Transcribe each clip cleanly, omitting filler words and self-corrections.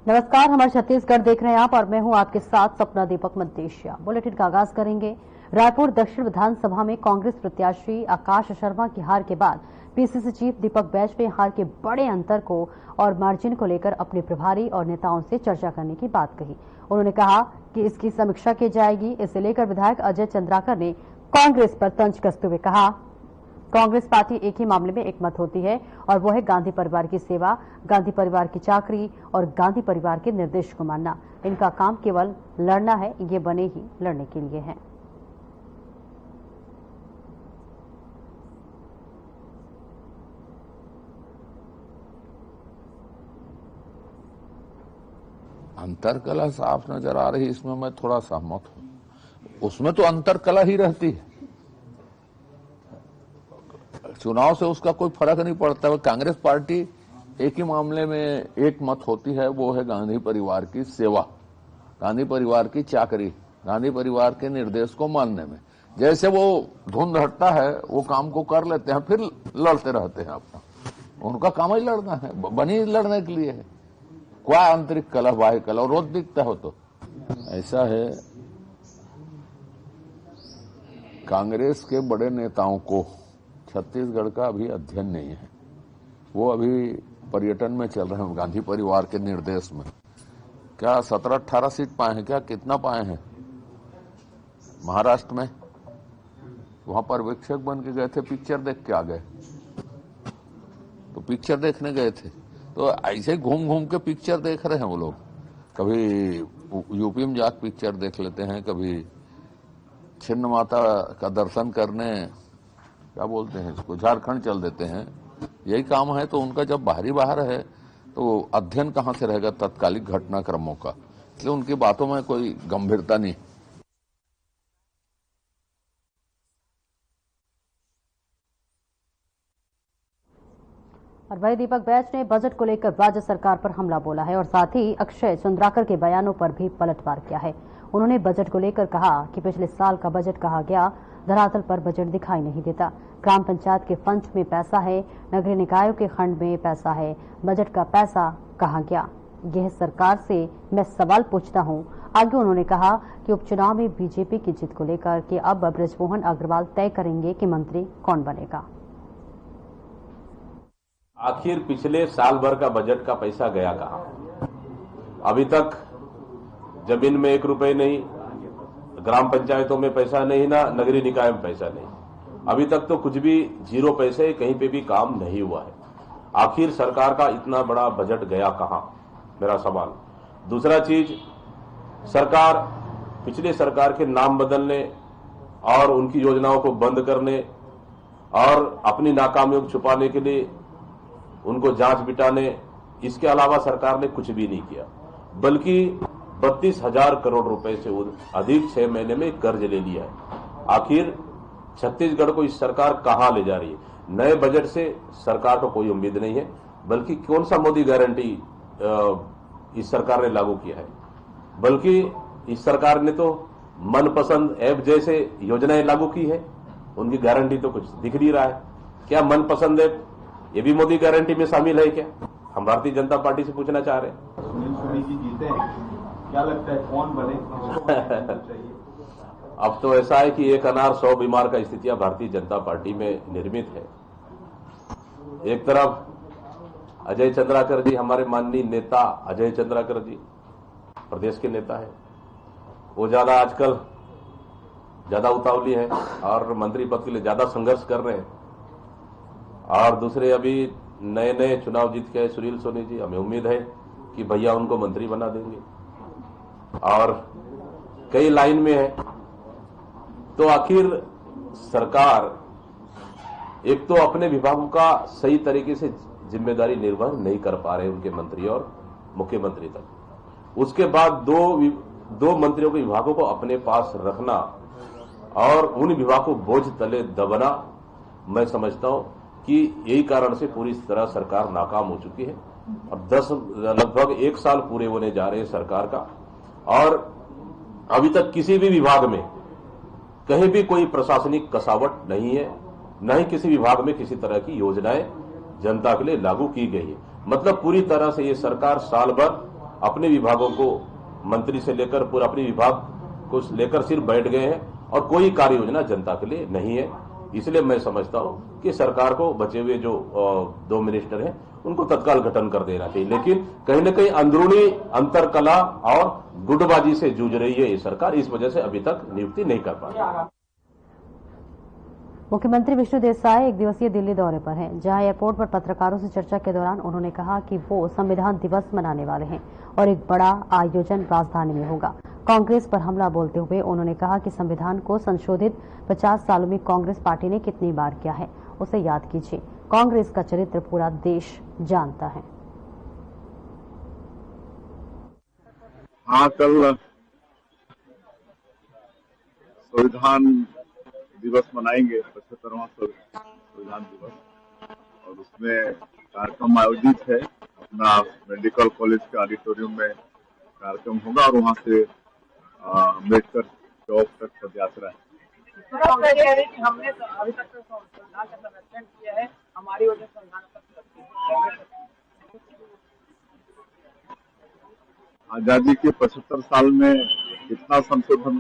नमस्कार, हमारे छत्तीसगढ़ देख रहे हैं आप और मैं हूं आपके साथ सपना दीपक मंतेशिया। बुलेटिन का आगाज करेंगे। रायपुर दक्षिण विधानसभा में कांग्रेस प्रत्याशी आकाश शर्मा की हार के बाद पीसीसी चीफ दीपक बैज ने हार के बड़े अंतर को और मार्जिन को लेकर अपने प्रभारी और नेताओं से चर्चा करने की बात कही। उन्होंने कहा कि इसकी समीक्षा की जाएगी। इसे लेकर विधायक अजय चंद्राकर ने कांग्रेस पर तंज कसते हुए कहा, कांग्रेस पार्टी एक ही मामले में एकमत होती है और वो है गांधी परिवार की सेवा, गांधी परिवार की चाकरी और गांधी परिवार के निर्देश को मानना। इनका काम केवल लड़ना है, ये बने ही लड़ने के लिए हैं। अंतरकला साफ नजर आ रही, इसमें मैं थोड़ा सहमत हूं। उसमें तो अंतरकला ही रहती है, चुनाव से उसका कोई फर्क नहीं पड़ता है। कांग्रेस पार्टी एक ही मामले में एक मत होती है, वो है गांधी परिवार की सेवा, गांधी परिवार की चाकरी, गांधी परिवार के निर्देश को मानने में। जैसे वो धुंध हटता है वो काम को कर लेते हैं, फिर लड़ते रहते हैं अपना। उनका काम ही लड़ना है, बनी लड़ने के लिए है। क्या आंतरिक कलह बाह्य कलह रोज दिखता हो तो ऐसा है। कांग्रेस के बड़े नेताओं को छत्तीसगढ़ का अभी अध्ययन नहीं है। वो अभी पर्यटन में चल रहे हैं गांधी परिवार के निर्देश में। क्या 17-18 सीट पाए हैं? क्या कितना पाए हैं महाराष्ट्र में? वहां पर्यवेक्षक बन के गए थे, पिक्चर देख के आ गए। तो पिक्चर देखने गए थे तो ऐसे घूम घूम के पिक्चर देख रहे हैं वो लोग। कभी यूपी में जाकर पिक्चर देख लेते हैं, कभी छिन्न माता का दर्शन करने, क्या बोलते हैं इसको, झारखंड चल देते हैं। यही काम है। तो उनका जब बाहर है तो अध्ययन कहां से रहेगा तत्कालिक घटनाक्रमों का। इसलिए उनकी बातों में कोई गंभीरता नहीं। और वही दीपक बैज ने बजट को लेकर राज्य सरकार पर हमला बोला है और साथ ही अक्षय चंद्राकर के बयानों पर भी पलटवार किया है। उन्होंने बजट को लेकर कहा कि पिछले साल का बजट कहा गया, धरातल पर बजट दिखाई नहीं देता। ग्राम पंचायत के फंड में पैसा है, नगरीय निकायों के खंड में पैसा है, बजट का पैसा कहाँ गया? यह सरकार से मैं सवाल पूछता हूं। आगे उन्होंने कहा कि उपचुनाव में बीजेपी की जीत को लेकर कि अब बृजमोहन अग्रवाल तय करेंगे कि मंत्री कौन बनेगा। आखिर पिछले साल भर का बजट का पैसा गया कहां? अभी तक जमीन में 1 रुपए नहीं, ग्राम पंचायतों में पैसा नहीं, ना नगरीय निकाय में पैसा नहीं। अभी तक तो कुछ भी 0 पैसे, कहीं पे भी काम नहीं हुआ है। आखिर सरकार का इतना बड़ा बजट गया कहां, मेरा सवाल। दूसरा चीज, सरकार पिछले सरकार के नाम बदलने और उनकी योजनाओं को बंद करने और अपनी नाकामियों को छुपाने के लिए उनको जांच बिटाने, इसके अलावा सरकार ने कुछ भी नहीं किया। बल्कि 32,000 करोड़ रुपए से अधिक 6 महीने में कर्ज ले लिया है। आखिर छत्तीसगढ़ को इस सरकार कहां ले जा रही है? नए बजट से सरकार को कोई उम्मीद नहीं है, बल्कि कौन सा मोदी गारंटी इस सरकार ने लागू किया है? बल्कि इस सरकार ने तो मनपसंद ऐप जैसे योजनाएं लागू की है, उनकी गारंटी तो कुछ दिख नहीं रहा है। क्या मनपसंद ऐप ये भी मोदी गारंटी में शामिल है क्या? हम भारतीय जनता पार्टी से पूछना चाह रहे हैं। सुनील जी जीते हैं, क्या लगता है कौन बने? अब तो ऐसा है कि 1 अनार 100 बीमार का स्थितियां भारतीय जनता पार्टी में निर्मित है। एक तरफ अजय चंद्राकर जी, हमारे माननीय नेता अजय चंद्राकर जी प्रदेश के नेता है, वो आजकल ज्यादा उतावली है और मंत्री पद के लिए ज्यादा संघर्ष कर रहे हैं। और दूसरे अभी नए चुनाव जीत के सुनील सोनी जी, हमें उम्मीद है कि भैया उनको मंत्री बना देंगे और कई लाइन में है। तो आखिर सरकार एक तो अपने विभागों का सही तरीके से जिम्मेदारी निर्वहन नहीं कर पा रहे उनके मंत्री और मुख्यमंत्री तक। उसके बाद दो मंत्रियों के विभागों को अपने पास रखना और उन विभागों को बोझ तले दबना, मैं समझता हूं कि यही कारण से पूरी तरह सरकार नाकाम हो चुकी है। अब लगभग 1 साल पूरे होने जा रहे हैं सरकार का और अभी तक किसी भी विभाग में कहीं भी कोई प्रशासनिक कसावट नहीं है, न ही किसी विभाग में किसी तरह की योजनाएं जनता के लिए लागू की गई है। मतलब पूरी तरह से ये सरकार साल भर अपने विभागों को मंत्री से लेकर पूरा अपने विभाग को लेकर सिर्फ बैठ गए हैं और कोई कार्य योजना जनता के लिए नहीं है। इसलिए मैं समझता हूं कि सरकार को बचे हुए जो 2 मिनिस्टर हैं उनको तत्काल गठन कर देना चाहिए, लेकिन कहीं न कहीं अंदरूनी अंतरकला और गुटबाजी से जूझ रही है ये सरकार, इस वजह से अभी तक नियुक्ति नहीं कर पा रही। मुख्यमंत्री विष्णु देसाई 1 दिवसीय दिल्ली दौरे पर हैं, जहां एयरपोर्ट पर पत्रकारों से चर्चा के दौरान उन्होंने कहा कि वो संविधान दिवस मनाने वाले हैं और एक बड़ा आयोजन राजधानी में होगा। कांग्रेस पर हमला बोलते हुए उन्होंने कहा कि संविधान को संशोधित 50 सालों में कांग्रेस पार्टी ने कितनी बार किया है, उसे याद कीजिए। कांग्रेस का चरित्र पूरा देश जानता है। हाँ, कल संविधान दिवस मनाएंगे, 75वां संविधान दिवस, और उसमें कार्यक्रम आयोजित है। अपना मेडिकल कॉलेज के ऑडिटोरियम में कार्यक्रम होगा और वहां से अम्बेडकर चौक तक पद यात्रा है। हमने अभी तक संविधान का संरक्षण किया है, हमारी वजह से संविधान का आजादी के 75 साल में कितना संशोधन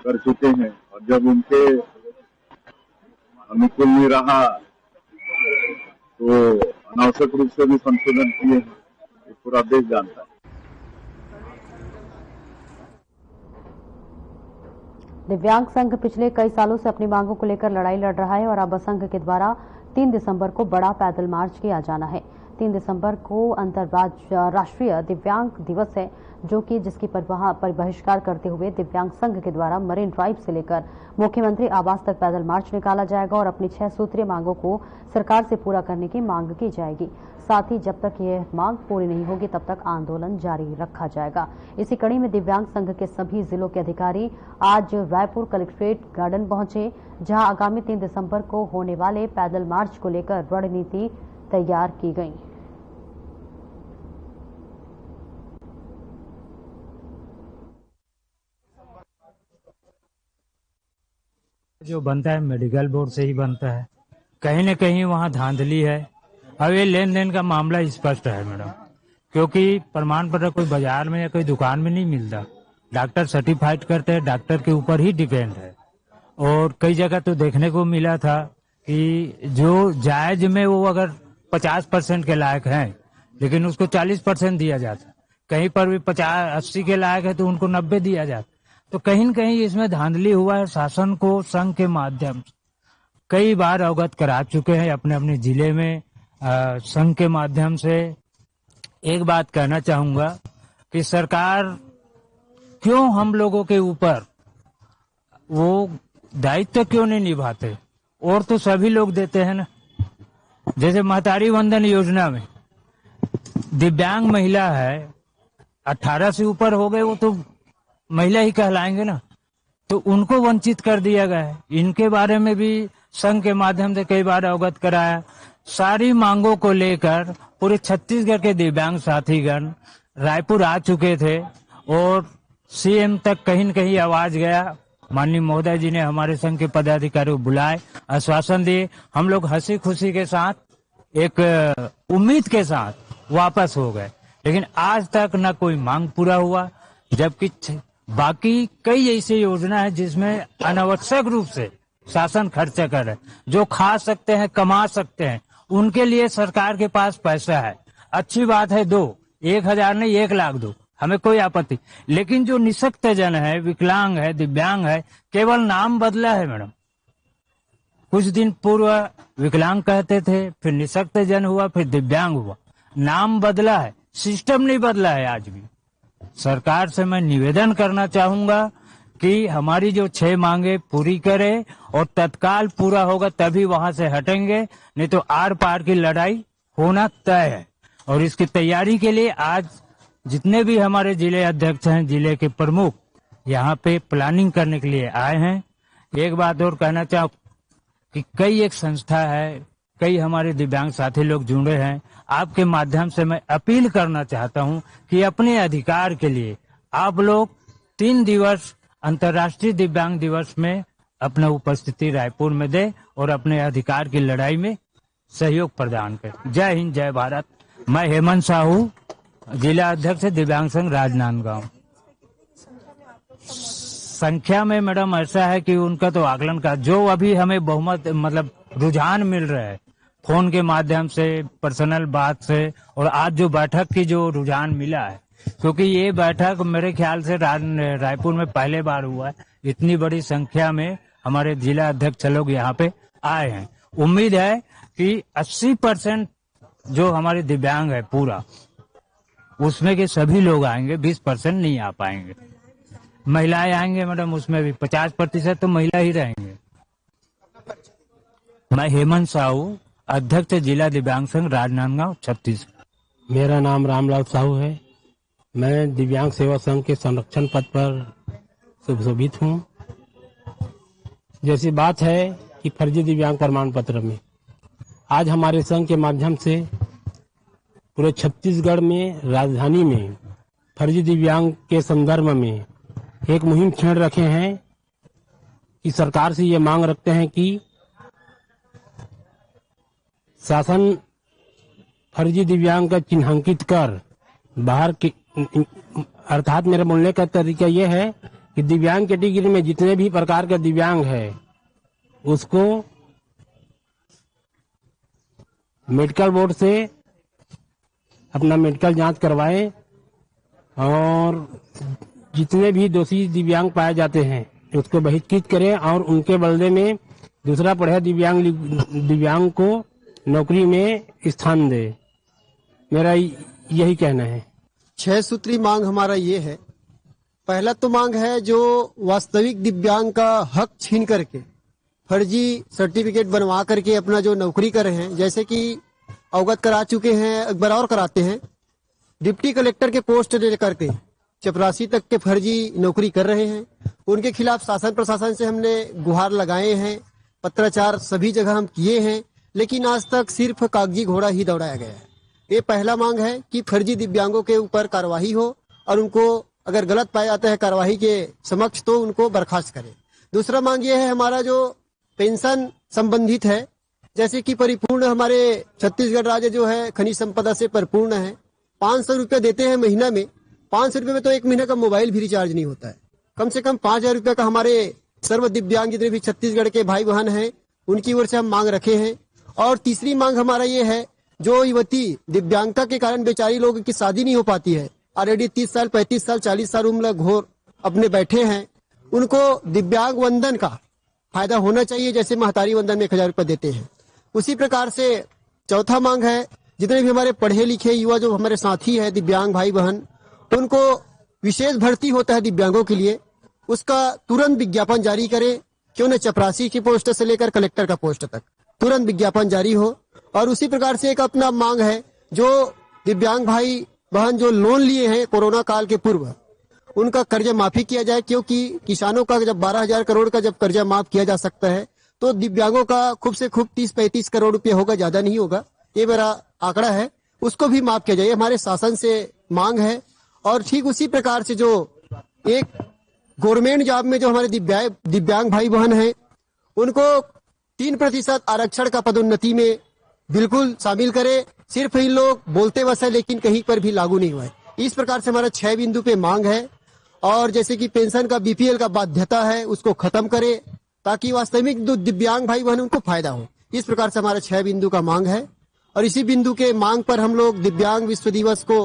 कर चुके हैं, और जब उनके अनुकूल नहीं रहा तो अनावश्यक रूप से भी संशोधन किए हैं, ये पूरा देश जानता है। दिव्यांग संघ पिछले कई सालों से अपनी मांगों को लेकर लड़ाई लड़ रहा है और अब संघ के द्वारा 3 दिसंबर को बड़ा पैदल मार्च किया जाना है। 3 दिसंबर को अंतर्राष्ट्रीय दिव्यांग दिवस है, जो कि जिसकी बहिष्कार करते हुए दिव्यांग संघ के द्वारा मरीन ड्राइव से लेकर मुख्यमंत्री आवास तक पैदल मार्च निकाला जाएगा और अपनी 6 सूत्रीय मांगों को सरकार से पूरा करने की मांग की जाएगी। साथ ही जब तक यह मांग पूरी नहीं होगी तब तक आंदोलन जारी रखा जाएगा। इसी कड़ी में दिव्यांग संघ के सभी जिलों के अधिकारी आज रायपुर कलेक्ट्रेट गार्डन पहुंचे, जहां आगामी 3 दिसंबर को होने वाले पैदल मार्च को लेकर रणनीति तैयार की गई। जो बनता है मेडिकल बोर्ड से ही बनता है, कहीं न कहीं वहाँ धांधली है। अब ये लेन देन का मामला स्पष्ट है मैडम, क्योंकि प्रमाण पत्र कोई बाजार में या कोई दुकान में नहीं मिलता। डॉक्टर सर्टिफाइड करते हैं, डॉक्टर के ऊपर ही डिपेंड है। और कई जगह तो देखने को मिला था कि जो जायज में वो अगर 50% के लायक हैं, लेकिन उसको 40% दिया जाता। कहीं पर भी 50-80 के लायक है तो उनको 90 दिया जाता। तो कहीं न कहीं इसमें धांधली हुआ है। शासन को संघ के माध्यम से कई बार अवगत करा चुके हैं अपने अपने जिले में। संघ के माध्यम से एक बात कहना चाहूंगा कि सरकार क्यों हम लोगों के ऊपर वो दायित्व क्यों नहीं निभाते, और तो सभी लोग देते हैं ना। जैसे महतारी वंदन योजना में दिव्यांग महिला है, 18 से ऊपर हो गए वो तो महिला ही कहलाएंगे ना, तो उनको वंचित कर दिया गया है। इनके बारे में भी संघ के माध्यम से कई बार अवगत कराया। सारी मांगों को लेकर पूरे छत्तीसगढ़ के दिव्यांग साथीगण रायपुर आ चुके थे और सीएम तक कहीं न कहीं आवाज गया। माननीय महोदय जी ने हमारे संघ के पदाधिकारियों को बुलाए, आश्वासन दिए। हम लोग हंसी खुशी के साथ, एक उम्मीद के साथ वापस हो गए, लेकिन आज तक न कोई मांग पूरा हुआ। जबकि बाकी कई ऐसी योजना है जिसमें अनावश्यक रूप से शासन खर्चा कर रहे, जो खा सकते हैं, कमा सकते हैं, उनके लिए सरकार के पास पैसा है। अच्छी बात है, दो, 1000 नहीं 1 लाख दो, हमें कोई आपत्ति। लेकिन जो निःशक्त जन है, विकलांग है, दिव्यांग है, केवल नाम बदला है मैडम। कुछ दिन पूर्व विकलांग कहते थे, फिर निःशक्त जन हुआ, फिर दिव्यांग हुआ। नाम बदला है, सिस्टम नहीं बदला है आज भी। सरकार से मैं निवेदन करना चाहूंगा कि हमारी जो 6 मांगे पूरी करे, और तत्काल पूरा होगा तभी वहां से हटेंगे, नहीं तो आर पार की लड़ाई होना तय है। और इसकी तैयारी के लिए आज जितने भी हमारे जिले अध्यक्ष हैं, जिले के प्रमुख यहाँ पे प्लानिंग करने के लिए आए हैं। एक बात और कहना चाहूँ कि कई एक संस्था है, कई हमारे दिव्यांग साथी लोग जुड़े हैं। आपके माध्यम से मैं अपील करना चाहता हूं कि अपने अधिकार के लिए आप लोग 3 दिवस अंतर्राष्ट्रीय दिव्यांग दिवस में अपना उपस्थिति रायपुर में दे और अपने अधिकार की लड़ाई में सहयोग प्रदान करें। जय हिंद, जय भारत। मैं हेमंत साहू, जिला अध्यक्ष दिव्यांग संघ राजनांदगांव। संख्या में मैडम ऐसा है कि उनका तो आकलन का जो अभी हमें बहुमत मतलब रुझान मिल रहा है फोन के माध्यम से, पर्सनल बात से, और आज जो बैठक की जो रुझान मिला है, क्योंकि ये बैठक मेरे ख्याल से रायपुर में पहले बार हुआ है। इतनी बड़ी संख्या में हमारे जिला अध्यक्ष लोग यहाँ पे आए हैं। उम्मीद है कि 80% जो हमारे दिव्यांग है पूरा, उसमें के सभी लोग आएंगे, 20% नहीं आ पाएंगे। महिलाएं आएंगे मैडम, उसमें भी 50% तो महिला ही रहेंगे। मैं हेमंत साहू, अध्यक्ष जिला दिव्यांग संघ राजनांदगांव, छत्तीसगढ़। मेरा नाम रामलाल साहू है। मैं दिव्यांग सेवा संघ के संरक्षण पद पर सुशोभित हूँ। जैसी बात है कि फर्जी दिव्यांग प्रमाण पत्र में आज हमारे संघ के माध्यम से पूरे छत्तीसगढ़ में, राजधानी में फर्जी दिव्यांग के संदर्भ में एक मुहिम छेड़ रखे हैं कि सरकार से ये मांग रखते हैं कि शासन फर्जी दिव्यांग का चिन्हांकित कर बाहर की, अर्थात मेरे बोलने का तरीका यह है कि दिव्यांग कैटेगरी में जितने भी प्रकार के दिव्यांग है उसको मेडिकल बोर्ड से अपना मेडिकल जांच करवाएं और जितने भी दोषी दिव्यांग पाए जाते हैं उसको बहिष्कृत करें और उनके बदले में दूसरा पढ़े दिव्यांग को नौकरी में स्थान दे। मेरा यही कहना है। 6 सूत्री मांग हमारा ये है। पहला तो मांग है जो वास्तविक दिव्यांग का हक छीन करके फर्जी सर्टिफिकेट बनवा करके अपना जो नौकरी कर रहे हैं, जैसे कि अवगत करा चुके हैं, एक बार और कराते हैं। डिप्टी कलेक्टर के पोस्ट लेकर के चपरासी तक के फर्जी नौकरी कर रहे हैं। उनके खिलाफ शासन प्रशासन से हमने गुहार लगाए हैं, पत्राचार सभी जगह हम किए हैं, लेकिन आज तक सिर्फ कागजी घोड़ा ही दौड़ाया गया है। ये पहला मांग है कि फर्जी दिव्यांगों के ऊपर कार्रवाई हो और उनको अगर गलत पाया जाता है कार्रवाई के समक्ष तो उनको बर्खास्त करें। दूसरा मांग ये है हमारा जो पेंशन संबंधित है, जैसे कि परिपूर्ण हमारे छत्तीसगढ़ राज्य जो है खनिज संपदा से परिपूर्ण है। 500 रुपये देते हैं महीना में। 500 रुपये में तो एक महीने का मोबाइल भी रिचार्ज नहीं होता है। कम से कम 5000 रुपये का हमारे सर्व दिव्यांग जितने भी छत्तीसगढ़ के भाई बहन हैं उनकी ओर से हम मांग रखे हैं। और तीसरी मांग हमारा ये है जो युवती दिव्यांगता के कारण बेचारी लोगों की शादी नहीं हो पाती है, ऑलरेडी 30 साल 35 साल 40 साल उम्र घोर अपने बैठे हैं, उनको दिव्यांग वंदन का फायदा होना चाहिए। जैसे महतारी वंदन में 1000 रुपये देते हैं, उसी प्रकार से चौथा मांग है जितने भी हमारे पढ़े लिखे युवा जो हमारे साथी है दिव्यांग भाई बहन, उनको विशेष भर्ती होता है दिव्यांगों के लिए, उसका तुरंत विज्ञापन जारी करें। क्यों न चपरासी की पोस्ट से लेकर कलेक्टर का पोस्ट तक तुरंत विज्ञापन जारी हो। और उसी प्रकार से एक अपना मांग है जो दिव्यांग भाई बहन जो लोन लिए हैं कोरोना काल के पूर्व, उनका कर्जा माफी किया जाए। क्योंकि किसानों का जब 12,000 करोड़ का जब कर्जा माफ किया जा सकता है तो दिव्यांगों का खूब से खूब 30-35 करोड़ रुपया होगा, ज्यादा नहीं होगा, ये मेरा आंकड़ा है, उसको भी माफ किया जाए, हमारे शासन से मांग है। और ठीक उसी प्रकार से जो एक गवर्नमेंट जॉब में जो हमारे दिव्यांग भाई बहन हैं उनको 3% आरक्षण का पदोन्नति में बिल्कुल शामिल करे। सिर्फ इन लोग बोलते बस है लेकिन कहीं पर भी लागू नहीं हुआ है। इस प्रकार से हमारा 6 बिंदु पे मांग है। और जैसे कि पेंशन का बीपीएल का बाध्यता है उसको खत्म करे ताकि वास्तविक जो दिव्यांग भाई बहन उनको फायदा हो। इस प्रकार से हमारा 6 बिंदु का मांग है। और इसी बिंदु के मांग पर हम लोग दिव्यांग विश्व दिवस को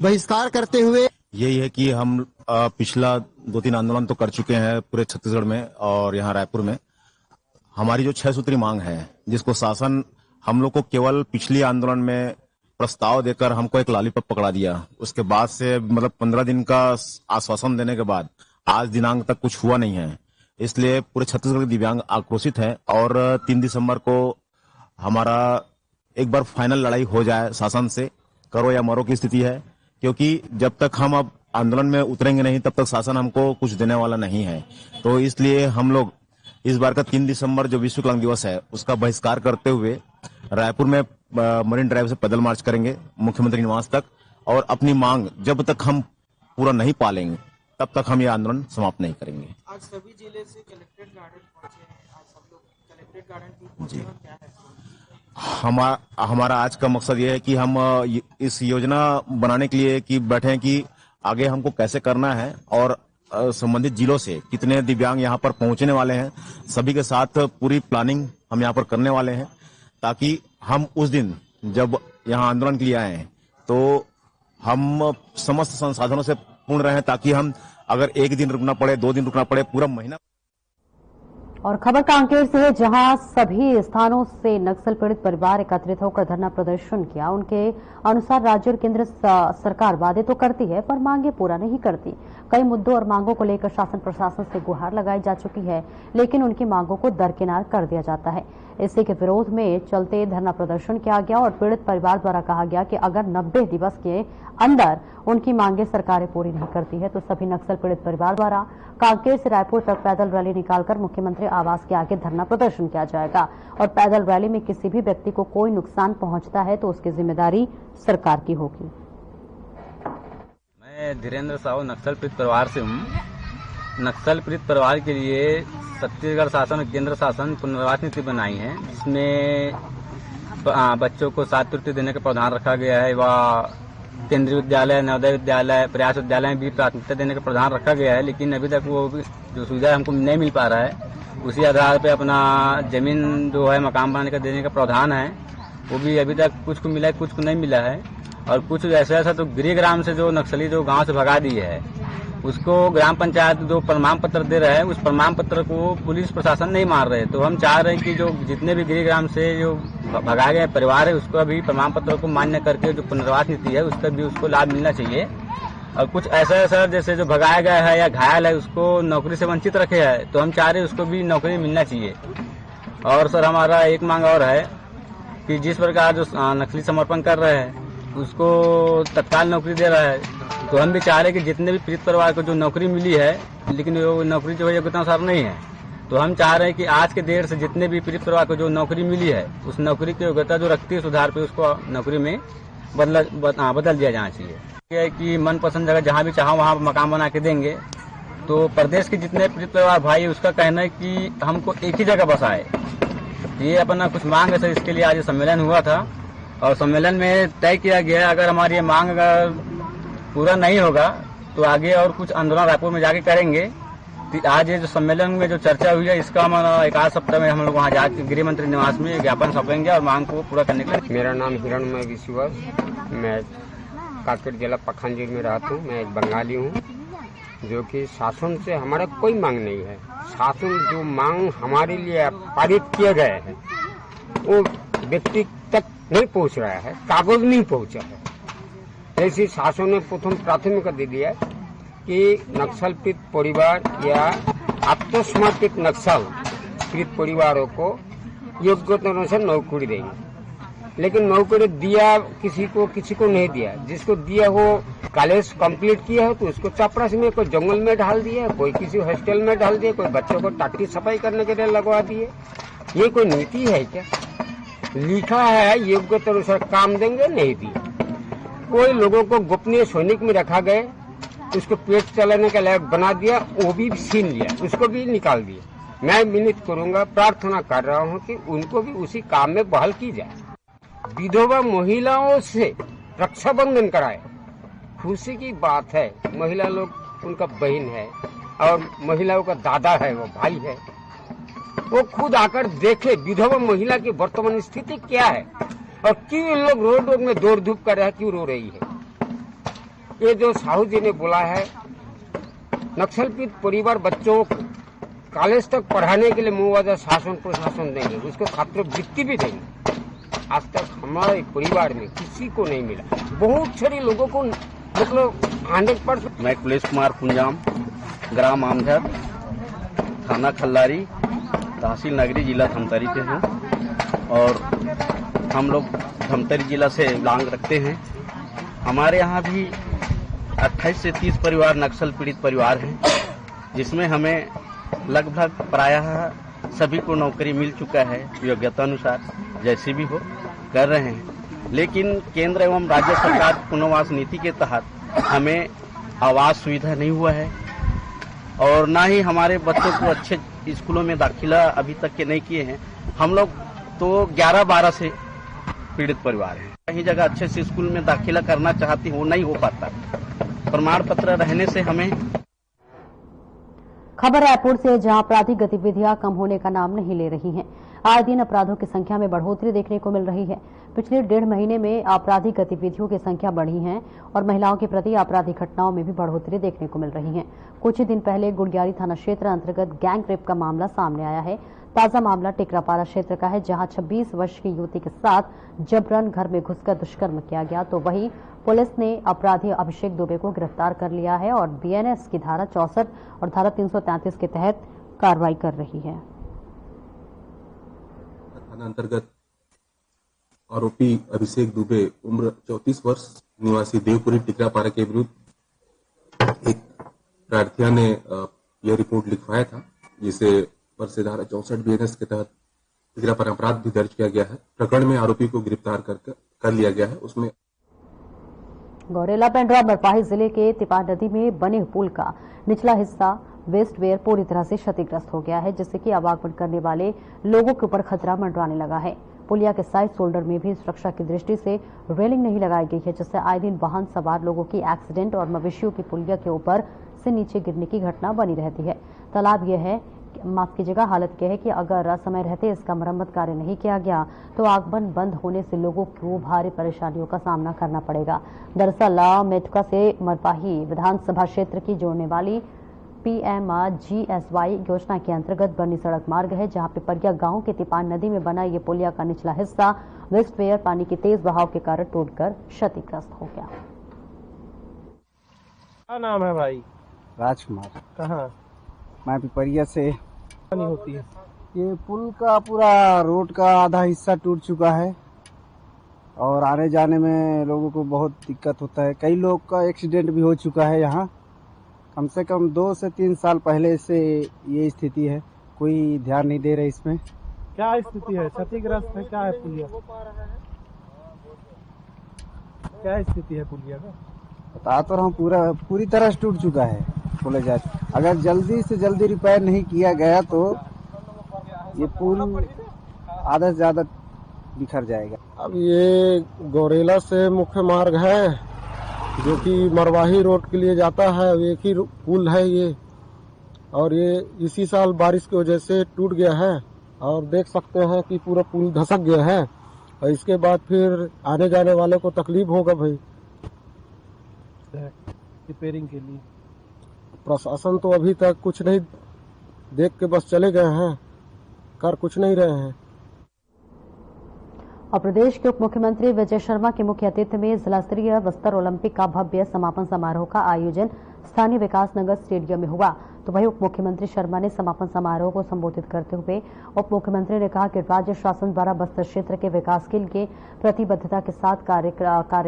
बहिष्कार करते हुए यही है कि हम पिछला 2-3 आंदोलन तो कर चुके हैं पूरे छत्तीसगढ़ में और यहाँ रायपुर में। हमारी जो 6 सूत्री मांग है जिसको शासन हम लोग को केवल पिछली आंदोलन में प्रस्ताव देकर हमको एक लॉलीपॉप पकड़ा दिया, उसके बाद से मतलब 15 दिन का आश्वासन देने के बाद आज दिनांक तक कुछ हुआ नहीं है। इसलिए पूरे छत्तीसगढ़ के दिव्यांग आक्रोशित है और 3 दिसंबर को हमारा एक बार फाइनल लड़ाई हो जाए शासन से, करो या मरो की स्थिति है। क्योंकि जब तक हम अब आंदोलन में उतरेंगे नहीं तब तक शासन हमको कुछ देने वाला नहीं है। तो इसलिए हम लोग इस बार का 3 दिसंबर जो विश्व विकलांग दिवस है उसका बहिष्कार करते हुए रायपुर में मरीन ड्राइव से पैदल मार्च करेंगे मुख्यमंत्री निवास तक। और अपनी मांग जब तक हम पूरा नहीं पालेंगे तब तक हम ये आंदोलन समाप्त नहीं करेंगे। आज सभी जिले से कलेक्ट्रेट गार्डन पहुंचे हैं, आज सब लोग कलेक्ट्रेट गार्डन भी पहुंचे हैं, क्या है? हमारा आज का मकसद ये है कि हम इस योजना बनाने के लिए कि बैठे हैं कि आगे हमको कैसे करना है और संबंधित जिलों से कितने दिव्यांग यहाँ पर पहुंचने वाले हैं, सभी के साथ पूरी प्लानिंग हम यहाँ पर करने वाले हैं, ताकि हम उस दिन जब यहाँ आंदोलन के लिए आए हैं तो हम समस्त संसाधनों से पूर्ण रहें, ताकि हम अगर एक दिन रुकना पड़े, 2 दिन रुकना पड़े, पूरा महीना। और खबर कांकेर से है, जहां सभी स्थानों से नक्सल पीड़ित परिवार एकत्रित होकर धरना प्रदर्शन किया। उनके अनुसार राज्य और केंद्र सरकार वादे तो करती है पर मांगे पूरा नहीं करती। कई मुद्दों और मांगों को लेकर शासन प्रशासन से गुहार लगाई जा चुकी है, लेकिन उनकी मांगों को दरकिनार कर दिया जाता है। इसी के विरोध में चलते धरना प्रदर्शन किया गया और पीड़ित परिवार द्वारा कहा गया कि अगर 90 दिवस के अंदर उनकी मांगे सरकारें पूरी नहीं करती है तो सभी नक्सल पीड़ित परिवार द्वारा कांकेर से रायपुर तक पैदल रैली निकालकर मुख्यमंत्री आवास के आगे धरना प्रदर्शन किया जाएगा। और पैदल रैली में किसी भी व्यक्ति को कोई नुकसान पहुंचता है तो उसकी जिम्मेदारी सरकार की होगी। मैं धीरेन्द्र साहू नक्सल पीड़ित परिवार से हूँ। नक्सल पीड़ित परिवार के लिए छत्तीसगढ़ शासन और केंद्र शासन पुनर्वास नीति बनाई है, जिसमें बच्चों को छात्रवृत्ति देने का प्रावधान रखा गया है। वह केंद्रीय विद्यालय, नवोदय विद्यालय, प्रयास विद्यालय में भी प्राथमिकता देने का प्रावधान रखा गया है, लेकिन अभी तक वो जो सुविधा हमको नहीं मिल पा रहा है। उसी आधार पे अपना जमीन जो है मकान बनाने का देने का प्रावधान है, वो भी अभी तक कुछ को मिला है, कुछ को नहीं मिला है। और कुछ ऐसा तो गृह ग्राम से जो नक्सली जो गांव से भगा दी है, उसको ग्राम पंचायत जो प्रमाण पत्र दे रहे हैं, उस प्रमाण पत्र को पुलिस प्रशासन नहीं मार रहे। तो हम चाह रहे हैं कि जो जितने भी गृह ग्राम से जो भगाए गए परिवार है, उसको अभी प्रमाण पत्र को मान्य करके जो पुनर्वास नीति है उसका भी उसको लाभ मिलना चाहिए। और कुछ ऐसा जैसे जो भगाया गया है या घायल है उसको नौकरी से वंचित रखे है, तो हम चाह रहे हैं उसको भी नौकरी मिलना चाहिए। और सर हमारा एक मांग और है कि जिस प्रकार जो नक्सली समर्पण कर रहे हैं उसको तत्काल नौकरी दे रहा है, तो हम भी चाह रहे हैं कि जितने भी पीड़ित परिवार को जो नौकरी मिली है, लेकिन वो नौकरी जो है योग्यता अनुसार नहीं है, तो हम चाह रहे हैं कि आज के डेट से जितने भी पीड़ित परिवार को जो नौकरी मिली है, उस नौकरी की योग्यता जो रखती है सुधार पे उसको नौकरी में बदल दिया जाना चाहिए। यह है कि मनपसंद जगह जहाँ भी चाहो वहाँ मकान बना के देंगे। तो प्रदेश के जितने पीड़ित परिवार भाई है उसका कहना है कि हमको एक ही जगह बसाए। ये अपना कुछ मांग है सर, इसके लिए आज सम्मेलन हुआ था और सम्मेलन में तय किया गया अगर हमारी ये मांग अगर पूरा नहीं होगा तो आगे और कुछ आंदोलन रायपुर में जाके करेंगे। आज ये जो सम्मेलन में जो चर्चा हुई है इसका हमारा 1 सप्ताह में हम लोग वहाँ जाकर गृह मंत्री निवास में ज्ञापन सौंपेंगे और मांग को पूरा करने के लिए। मेरा नाम हिरणमय विश्वास, मैं कांकेर जिला पखांजूर में रहता हूँ। मैं एक बंगाली हूँ, जो कि शासन से हमारा कोई मांग नहीं है। शासन जो मांग हमारे लिए पारित किए गए हैं वो व्यक्ति तक नहीं पहुँच रहा है, कागज नहीं पहुँचा है। जैसे शासन ने प्रथम प्राथमिकता दे दिया कि नक्सल पीड़ित परिवार या आत्मसमर्पित नक्सल पीड़ित परिवारों को योग्यता अनुसार नौकरी देंगे, लेकिन नौकरी दिया किसी को नहीं दिया। जिसको दिया वो कॉलेज कंप्लीट किया है तो उसको चपरास में कोई जंगल में डाल दिया, कोई किसी हॉस्टल में डाल दिया, कोई बच्चों को टाटी सफाई करने के लिए लगवा दिए। ये कोई नीति है क्या? लिखा है योग्यता अनुसार काम देंगे, नहीं दिया। कोई लोगों को गोपनीय सैनिक में रखा गया, उसको पेट चलाने के लायक बना दिया, वो भी छीन लिया, उसको भी निकाल दिया। मैं विनती करूंगा, प्रार्थना कर रहा हूं कि उनको भी उसी काम में बहाल की जाए। विधवा महिलाओं से रक्षाबंधन कराए, खुशी की बात है। महिला लोग उनका बहन है और महिलाओं का दादा है, वो भाई है, वो खुद आकर देखे विधवा महिला की वर्तमान स्थिति क्या है और क्यों लोग रोड में दौड़ धूप कर रहे हैं, क्यों रो रही है। ये जो साहू जी ने बोला है नक्सल पीड़ित परिवार बच्चों को कॉलेज तक पढ़ाने के लिए मुआवजा शासन प्रशासन देंगे, उसको छात्रवृत्ति भी देंगे। आज तक हमारे परिवार में किसी को नहीं मिला। बहुत सारे लोगों को मतलब 100%। मैं कुलेश कुमार कुंजाम, ग्राम आमझर, थाना खल्लारी, तहसील नगरी, जिला धमतरी के हैं और हम लोग धमतरी जिला से लांग रखते हैं। हमारे यहाँ भी 28 से 30 परिवार नक्सल पीड़ित परिवार हैं, जिसमें हमें लगभग प्रायः सभी को नौकरी मिल चुका है योग्यता अनुसार, जैसे भी हो कर रहे हैं। लेकिन केंद्र एवं राज्य सरकार पुनर्वास नीति के तहत हमें आवास सुविधा नहीं हुआ है और ना ही हमारे बच्चों को अच्छे स्कूलों में दाखिला अभी तक के नहीं किए हैं। हम लोग तो 11-12 से पीड़ित परिवार हैं। कहीं जगह अच्छे से स्कूल में दाखिला करना चाहती हो, नहीं हो पाता। प्रमाण पत्र रहने से हमें। खबर रायपुर से, जहां आपराधिक गतिविधियां कम होने का नाम नहीं ले रही हैं। आए दिन अपराधों की संख्या में बढ़ोतरी देखने को मिल रही है। पिछले 1.5 महीने में आपराधिक गतिविधियों की संख्या बढ़ी है और महिलाओं के प्रति आपराधिक घटनाओं में भी बढ़ोतरी देखने को मिल रही है। कुछ ही दिन पहले गुड़ियारी थाना क्षेत्र अंतर्गत गैंग रेप का मामला सामने आया है। ताजा मामला टिकरापारा क्षेत्र का है, जहां 26 वर्ष की युवती के साथ जबरन घर में घुसकर दुष्कर्म किया गया। तो वहीं पुलिस ने अपराधी अभिषेक दुबे को गिरफ्तार कर लिया है और बीएनएस की धारा 64 और धारा 333 के तहत कार्रवाई कर रही है। थाना अंतर्गत आरोपी अभिषेक दुबे उम्र 34 वर्ष निवासी देवपुरी टिकरापारा के विरुद्ध एक प्रार्थिया ने यह रिपोर्ट लिखवाया था, जिसे पर से धारा 64 बीएनएस के तहत टिकरापारा अपराध भी दर्ज किया गया है। प्रकरण में आरोपी को गिरफ्तार कर लिया गया है। उसमें गौरेला पेंड्रा मरपाही जिले के तिपा नदी में बने पुल का निचला हिस्सा वेस्टवेयर पूरी तरह से क्षतिग्रस्त हो गया है, जिससे कि आवागमन करने वाले लोगों के ऊपर खतरा मंडराने लगा है। पुलिया के साइड शोल्डर में भी सुरक्षा की दृष्टि से रेलिंग नहीं लगाई गई है, जिससे आए दिन वाहन सवार लोगों की एक्सीडेंट और मवेशियों की पुलिया के ऊपर से नीचे गिरने की घटना बनी रहती है। तालाब यह है, माफ कीजिएगा, हालत यह है कि अगर समय रहते इसका मरम्मत कार्य नहीं किया गया तो आगमन बंद होने से लोगों को भारी परेशानियों का सामना करना पड़ेगा। दरअसल मेटका से मरपाही विधानसभा क्षेत्र की जोड़ने वाली PMGSY योजना के अंतर्गत बनी सड़क मार्ग है, जहां पे परिया गांव के तिपान नदी में बना ये पुलिया का निचला हिस्सा वेस्टवेयर पानी के तेज बहाव के कारण टूटकर क्षतिग्रस्त हो गया। क्या नाम है भाई? राजकुमार। कहाँ? मैं पिपरिया से। नहीं होती है। ये पुल का पूरा रोड का आधा हिस्सा टूट चुका है और आने जाने में लोगों को बहुत दिक्कत होता है। कई लोग का एक्सीडेंट भी हो चुका है। यहाँ कम से कम 2 से 3 साल पहले से ये स्थिति है, कोई ध्यान नहीं दे रहा इसमें। क्या स्थिति है? क्षतिग्रस्त है? क्या है पुलिया? क्या स्थिति है पुलिया का? बता तो रहा हूँ, पूरी तरह से टूट चुका है पुल। अगर जल्दी से जल्दी रिपेयर नहीं किया गया तो ये पुल आधा से ज्यादा बिखर जाएगा। अब ये गौरेला से मुख्य मार्ग है जो कि मरवाही रोड के लिए जाता है। एक ही पुल है ये, और ये इसी साल बारिश की वजह से टूट गया है और देख सकते हैं कि पूरा पुल धसक गया है और इसके बाद फिर आने जाने वाले को तकलीफ होगा भाई। रिपेयरिंग के लिए प्रशासन तो अभी तक कुछ नहीं देख के बस चले गए हैं, कर कुछ नहीं रहे हैं। और प्रदेश के उप मुख्यमंत्री विजय शर्मा के मुख्य अतिथि में जिला स्तरीय बस्तर ओलंपिक का भव्य समापन समारोह का आयोजन स्थानीय विकास नगर स्टेडियम में हुआ। तो वहीं उप मुख्यमंत्री शर्मा ने समापन समारोह को संबोधित करते हुए उप मुख्यमंत्री ने कहा कि राज्य शासन द्वारा बस्तर क्षेत्र के विकास के लिए प्रतिबद्धता के साथ कार्य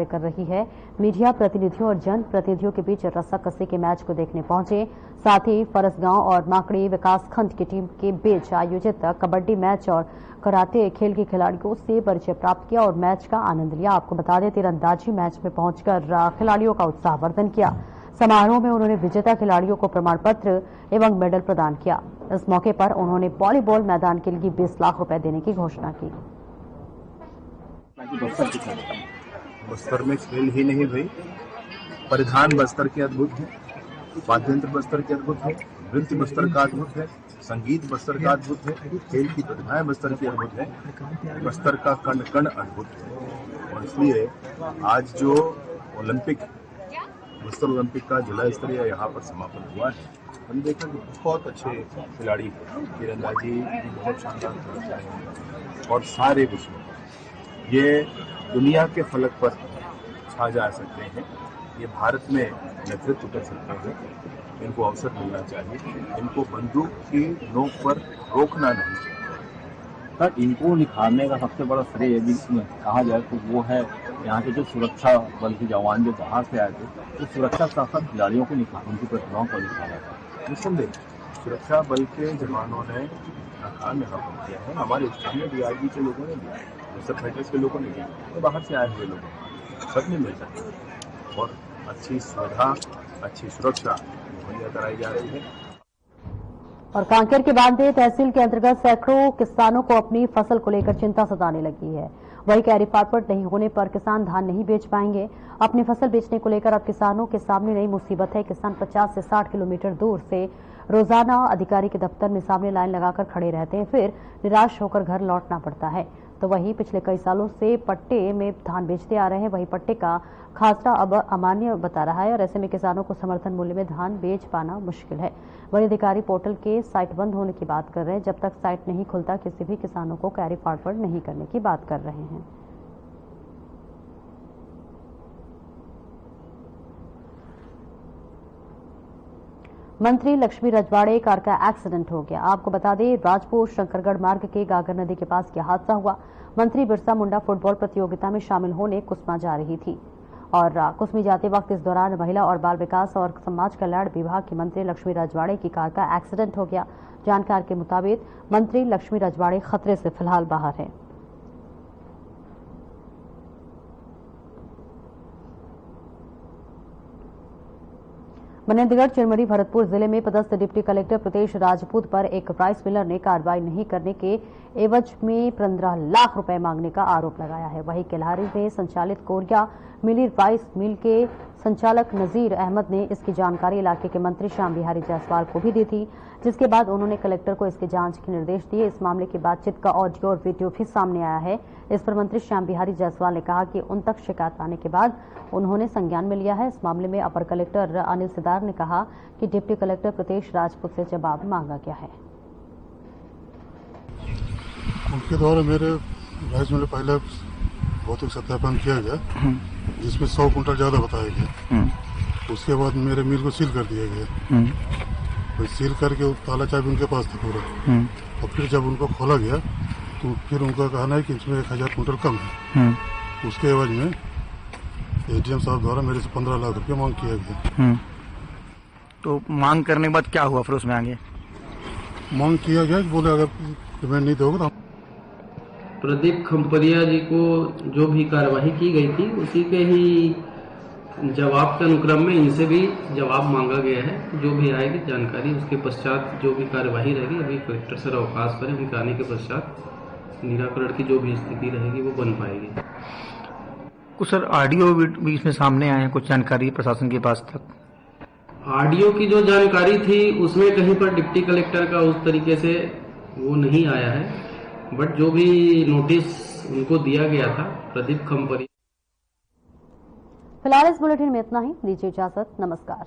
कर रही है। मीडिया प्रतिनिधियों और जन प्रतिनिधियों के बीच रस्साकसी के मैच को देखने पहुंचे। साथ ही फरसगांव और माकड़ी विकास खंड की टीम के बीच आयोजित कबड्डी मैच और कराटे खेल के खिलाड़ियों से परिचय प्राप्त किया और मैच का आनंद लिया। आपको बता दें, तीरंदाजी मैच में पहुंचकर खिलाड़ियों का उत्साहवर्धन किया। समारोह में उन्होंने विजेता खिलाड़ियों को प्रमाण पत्र एवं मेडल प्रदान किया। इस मौके पर उन्होंने वॉलीबॉल मैदान के लिए 20 लाख रुपए देने की घोषणा की। बस्तर में खेल ही नहीं भाई, परिधान बस्तर के अद्भुत है, वाद्यंत्र बस्तर के अद्भुत है, नृत्य बस्तर का अद्भुत है, संगीत बस्तर का अद्भुत है, खेल की प्रतिभाएं बस्तर की अद्भुत है, बस्तर का कण कण अद्भुत है। और इसलिए आज जो ओलंपिक बस्तर ओलंपिक का जिला स्तरीय यहाँ पर समापन हुआ है, हमने देखा कि बहुत अच्छे खिलाड़ी हैं, तीरंदाजी बहुत शानदार खिलाड़ी हैं और सारे विश्व में ये दुनिया के फलक पर छा जा सकते हैं, ये भारत में नेतृत्व कर सकते हैं। इनको अवसर मिलना चाहिए, इनको बंदूक की नोक पर रोकना नहीं चाहिए। सर, इनको निखारने का सबसे बड़ा श्रेय यदि कहा जाए तो वो है यहाँ के जो सुरक्षा बल के जवान जो बाहर से आए थे, तो सुरक्षा के साथ साथ खिलाड़ियों को निखार, उनकी प्रतिभाओं को निखारा था। निस्संदेह सुरक्षा बल के जवानों ने काम यहाँ पर किया है। हमारे स्थानीय DRG के लोगों ने दिया, सब फाइटर्स के लोगों ने दिया, तो बाहर से आए हुए लोगों सब ने मिल सकते और अच्छी सुविधा, अच्छी सुरक्षा मुहैया कराई जा रही है। और कांकेर के बांदे तहसील के अंतर्गत सैकड़ों किसानों को अपनी फसल को लेकर चिंता सताने लगी है। वही कैरी फॉरवर्ड नहीं होने पर किसान धान नहीं बेच पाएंगे। अपनी फसल बेचने को लेकर अब किसानों के सामने नई मुसीबत है। किसान 50 से 60 किलोमीटर दूर से रोजाना अधिकारी के दफ्तर में सामने लाइन लगाकर खड़े रहते हैं, फिर निराश होकर घर लौटना पड़ता है। तो वहीं पिछले कई सालों से पट्टे में धान बेचते आ रहे हैं। वहीं पट्टे का खासरा अब अमान्य बता रहा है और ऐसे में किसानों को समर्थन मूल्य में धान बेच पाना मुश्किल है। वहीं अधिकारी पोर्टल के साइट बंद होने की बात कर रहे हैं। जब तक साइट नहीं खुलता किसी भी किसानों को कैरी फॉरवर्ड नहीं करने की बात कर रहे हैं। मंत्री लक्ष्मी रजवाड़े कार का एक्सीडेंट हो गया। आपको बता दें, राजपुर शंकरगढ़ मार्ग के गागर नदी के पास यह हादसा हुआ। मंत्री बिरसा मुंडा फुटबॉल प्रतियोगिता में शामिल होने कुसमा जा रही थी और कुसमी जाते वक्त इस दौरान महिला और बाल विकास और समाज कल्याण विभाग की मंत्री लक्ष्मी रजवाड़े की कार का एक्सीडेंट हो गया। जानकारी के मुताबिक मंत्री लक्ष्मी रजवाड़े खतरे से फिलहाल बाहर है। मनेंद्रगढ़ चिरमरी भरतपुर जिले में पदस्थ डिप्टी कलेक्टर प्रदेश राजपूत पर एक राइस मिलर ने कार्रवाई नहीं करने के एवज में 15 लाख रुपए मांगने का आरोप लगाया है। वहीं केल्हारी में संचालित कोरिया मिली राइस मिल के संचालक नजीर अहमद ने इसकी जानकारी इलाके के मंत्री श्याम बिहारी जायसवाल को भी दी थी, जिसके बाद उन्होंने कलेक्टर को इसके जांच के निर्देश दिए। इस मामले की बातचीत का ऑडियो और वीडियो भी सामने आया है। इस पर मंत्री श्याम बिहारी जायसवाल ने कहा कि उन तक शिकायत आने के बाद उन्होंने संज्ञान में लिया है। इस मामले में अपर कलेक्टर अनिल सिदार ने कहा कि डिप्टी कलेक्टर प्रदेश राजपूत से जवाब मांगा गया है। उनके द्वारा मेरे राइस मिल पहले भौतिक सत्यापन किया गया, जिसमें 100 कुंटल ज्यादा बताया गया। उसके बाद मेरे मिल को सील कर दिया गया। तो सील करके ताला चाबी उनके पास था पूरा। और फिर जब उनको खोला गया तो फिर उनका कहना है कि इसमें 1000 कुंटल कम है। उसके एवज में एडीएम साहब द्वारा मेरे से 15 लाख रुपए मांग किया गया। तो मांग करने के बाद क्या हुआ फिर उसमें आगे? मांग किया गया कि बोले अगर पेमेंट नहीं दोगे तो प्रदीप खम्परिया जी को जो भी कार्यवाही की गई थी उसी के ही जवाब के अनुक्रम में इनसे भी जवाब मांगा गया है। जो भी आएगी जानकारी उसके पश्चात जो भी कार्यवाही रहेगी, अभी कलेक्टर सर अवकाश पर है, उनके आने के पश्चात निराकरण की जो भी स्थिति रहेगी वो बन पाएगी। कुछ सर ऑडियो भी इसमें सामने आए हैं, कुछ जानकारी प्रशासन के पास तक? ऑडियो की जो जानकारी थी उसमें कहीं पर डिप्टी कलेक्टर का उस तरीके से वो नहीं आया है, बट जो भी नोटिस उनको दिया गया था प्रदीप खम्परिया। फिलहाल इस बुलेटिन में इतना ही। दीजिए इजाजत। नमस्कार।